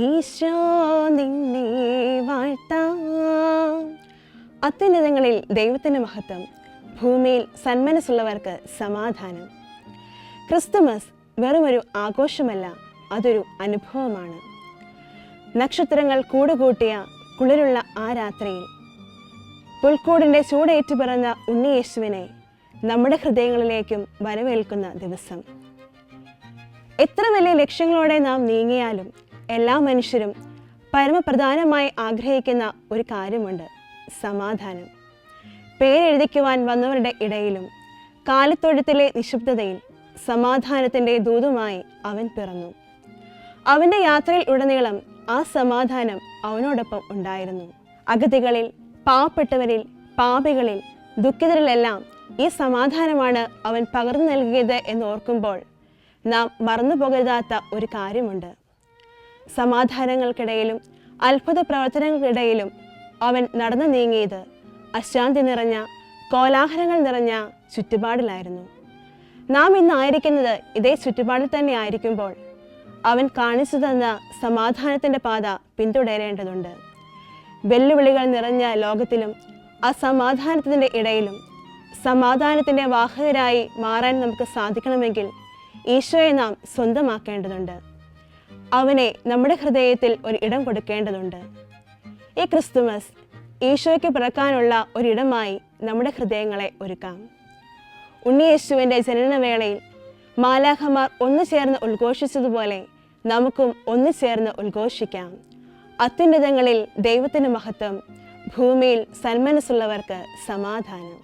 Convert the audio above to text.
ഈശോ നിന്നെ വാഴ്ത്താം. അത്യുന്നതങ്ങളിൽ ദൈവത്തിൻ്റെ മഹത്വം, ഭൂമിയിൽ സന്മനസ്സുള്ളവർക്ക് സമാധാനം. ക്രിസ്തുമസ് വെറുമൊരു ആഘോഷമല്ല, അതൊരു അനുഭവമാണ്. നക്ഷത്രങ്ങൾ കൂടുകൂട്ടിയ കുളിരുള്ള ആ രാത്രിയിൽ പുൽക്കൂടിൻ്റെ ചൂടേറ്റു പിറന്ന ഉണ്ണിയേശുവിനെ നമ്മുടെ ഹൃദയങ്ങളിലേക്കും വരവേൽക്കുന്ന ദിവസം. എത്ര വലിയ ലക്ഷ്യങ്ങളോടെ നാം നീങ്ങിയാലും എല്ലാ മനുഷ്യരും പരമപ്രധാനമായി ആഗ്രഹിക്കുന്ന ഒരു കാര്യമുണ്ട്: സമാധാനം. പേരെഴുതിക്കുവാൻ വന്നവരുടെ ഇടയിലും കാലിത്തൊഴുത്തിലെ നിശബ്ദതയിൽ സമാധാനത്തിൻ്റെ ദൂതുമായി അവൻ പിറന്നു. അവൻ്റെ യാത്രയിൽ ഉടനീളം ആ സമാധാനം അവനോടൊപ്പം ഉണ്ടായിരുന്നു. അഗതികളിൽ, പാവപ്പെട്ടവരിൽ, പാപികളിൽ, ദുഃഖിതരിലെല്ലാം ഈ സമാധാനമാണ് അവൻ പകർന്നു നൽകിയത് എന്നോർക്കുമ്പോൾ നാം മറന്നു പോകരുതാത്ത ഒരു കാര്യമുണ്ട്. സമാധാനങ്ങൾക്കിടയിലും അത്ഭുത പ്രവർത്തനങ്ങൾക്കിടയിലും അവൻ നടന്നു നീങ്ങിയത് അശാന്തി നിറഞ്ഞ, കോലാഹലങ്ങൾ നിറഞ്ഞ ചുറ്റുപാടിലായിരുന്നു. നാം ഇന്നായിരിക്കുന്നത് ഇതേ ചുറ്റുപാടിൽ തന്നെ ആയിരിക്കുമ്പോൾ അവൻ കാണിച്ചു തന്ന സമാധാനത്തിൻ്റെ പാത പിന്തുടരേണ്ടതുണ്ട്. വെല്ലുവിളികൾ നിറഞ്ഞ ലോകത്തിലും അസമാധാനത്തിൻ്റെ ഇടയിലും സമാധാനത്തിൻ്റെ വാഹകരായി മാറാൻ നമുക്ക് സാധിക്കണമെങ്കിൽ ഈശോയെ നാം സ്വന്തമാക്കേണ്ടതുണ്ട്. അവനെ നമ്മുടെ ഹൃദയത്തിൽ ഒരു ഇടം കൊടുക്കേണ്ടതുണ്ട്. ഈ ക്രിസ്തുമസ് ഈശോയ്ക്ക് പിറക്കാനുള്ള ഒരിടമായി നമ്മുടെ ഹൃദയങ്ങളെ ഒരുക്കാം. ഉണ്ണിയേശുവിൻ്റെ ജനനവേളയിൽ മാലാഖമാർ ഒന്നു ചേർന്ന് ഉദ്ഘോഷിച്ചതുപോലെ നമുക്കും ഒന്നു ചേർന്ന് ഉദ്ഘോഷിക്കാം. അത്യുന്നതങ്ങളിൽ ദൈവത്തിൻ്റെ മഹത്വം, ഭൂമിയിൽ സന്മനസ്സുള്ളവർക്ക് സമാധാനം.